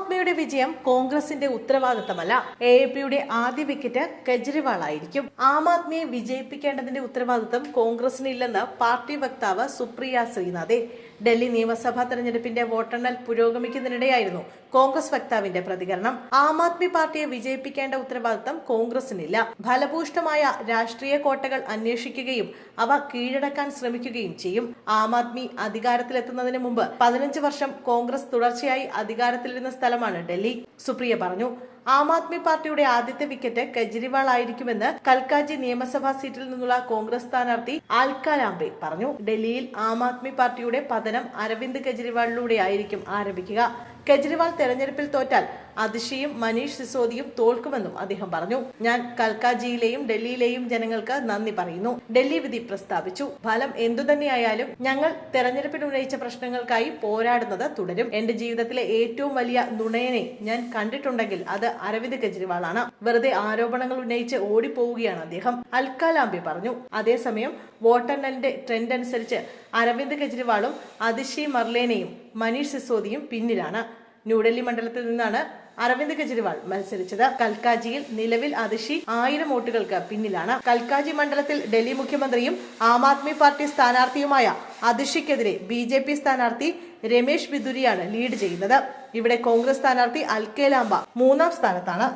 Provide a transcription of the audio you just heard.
ആദ്മിയുടെ വിജയം കോൺഗ്രസിന്റെ ഉത്തരവാദിത്തമല്ല. AAPയുടെ ആദ്യ വിക്കറ്റ് കെജ്രിവാൾ ആയിരിക്കും. ആം ആദ്മിയെ വിജയിപ്പിക്കേണ്ടതിന്റെ ഉത്തരവാദിത്തം കോൺഗ്രസിനില്ലെന്ന് പാർട്ടി വക്താവ് സുപ്രിയ ശ്രീനാഥെ. ഡൽഹി നിയമസഭാ തെരഞ്ഞെടുപ്പിന്റെ വോട്ടെണ്ണൽ പുരോഗമിക്കുന്നതിനിടെയായിരുന്നു കോൺഗ്രസ് വക്താവിന്റെ പ്രതികരണം. ആം ആദ്മി പാർട്ടിയെ വിജയിപ്പിക്കേണ്ട ഉത്തരവാദിത്തം കോൺഗ്രസിനില്ല. ഫലഭൂഷ്ടമായ രാഷ്ട്രീയ കോട്ടകൾ അന്വേഷിക്കുകയും അവ കീഴടക്കാൻ ശ്രമിക്കുകയും ചെയ്യും. ആം ആദ്മി അധികാരത്തിലെത്തുന്നതിന് മുമ്പ് 15 വർഷം കോൺഗ്രസ് തുടർച്ചയായി അധികാരത്തിലിരുന്ന സ്ഥലമാണ് ഡൽഹി. സുപ്രിയ പറഞ്ഞു. ആം ആദ്മി പാർട്ടിയുടെ ആദ്യത്തെ വിക്കറ്റ് കെജ്രിവാൾ ആയിരിക്കുമെന്ന് കൽക്കാജി നിയമസഭാ സീറ്റിൽ നിന്നുള്ള കോൺഗ്രസ് സ്ഥാനാർത്ഥി ആൽക്കാലാംബെ പറഞ്ഞു. ഡൽഹിയിൽ ആം ആദ്മി പാർട്ടിയുടെ പതനം അരവിന്ദ് കെജ്രിവാളിലൂടെ ആയിരിക്കും ആരംഭിക്കുക. കെജ്രിവാൾ തെരഞ്ഞെടുപ്പിൽ തോറ്റാൽ അതിഷിയും മനീഷ് സിസോദിയും തോൽക്കുമെന്നും അദ്ദേഹം പറഞ്ഞു. ഞാൻ കൽക്കാജിയിലെയും ഡൽഹിയിലെയും ജനങ്ങൾക്ക് നന്ദി പറയുന്നു. ഡൽഹി വിധി പ്രസ്താവിച്ചു. ഫലം എന്തുതന്നെയായാലും ഞങ്ങൾ തെരഞ്ഞെടുപ്പിൽ ഉന്നയിച്ച പ്രശ്നങ്ങൾക്കായി പോരാടുന്നത് തുടരും. എന്റെ ജീവിതത്തിലെ ഏറ്റവും വലിയ നുണയനെ ഞാൻ കണ്ടിട്ടുണ്ടെങ്കിൽ അത് അരവിന്ദ് കെജ്രിവാളാണ്. വെറുതെ ആരോപണങ്ങൾ ഉന്നയിച്ച് ഓടിപ്പോവുകയാണ് അദ്ദേഹം, അൽക്കാലാംബെ പറഞ്ഞു. അതേസമയം വോട്ടെണ്ണലിന്റെ ട്രെൻഡ് അനുസരിച്ച് അരവിന്ദ് കെജ്രിവാളും അതിഷി മർലേനയും മനീഷ് സിസോദിയും പിന്നിലാണ്. ന്യൂഡൽഹി മണ്ഡലത്തിൽ നിന്നാണ് അരവിന്ദ് കെജ്രിവാൾ മത്സരിച്ചത്. കൽക്കാജിയിൽ നിലവിൽ അതിഷി 1000 വോട്ടുകൾക്ക് പിന്നിലാണ്. കൽക്കാജി മണ്ഡലത്തിൽ ഡൽഹി മുഖ്യമന്ത്രിയും ആം ആദ്മി പാർട്ടി സ്ഥാനാർത്ഥിയുമായ അതിഷിക്കെതിരെ BJP സ്ഥാനാർത്ഥി രമേശ് ബിദുരിയാണ് ലീഡ് ചെയ്യുന്നത്. ഇവിടെ കോൺഗ്രസ് സ്ഥാനാർത്ഥി അൽക്കേലാംബ 3ാം സ്ഥാനത്താണ്.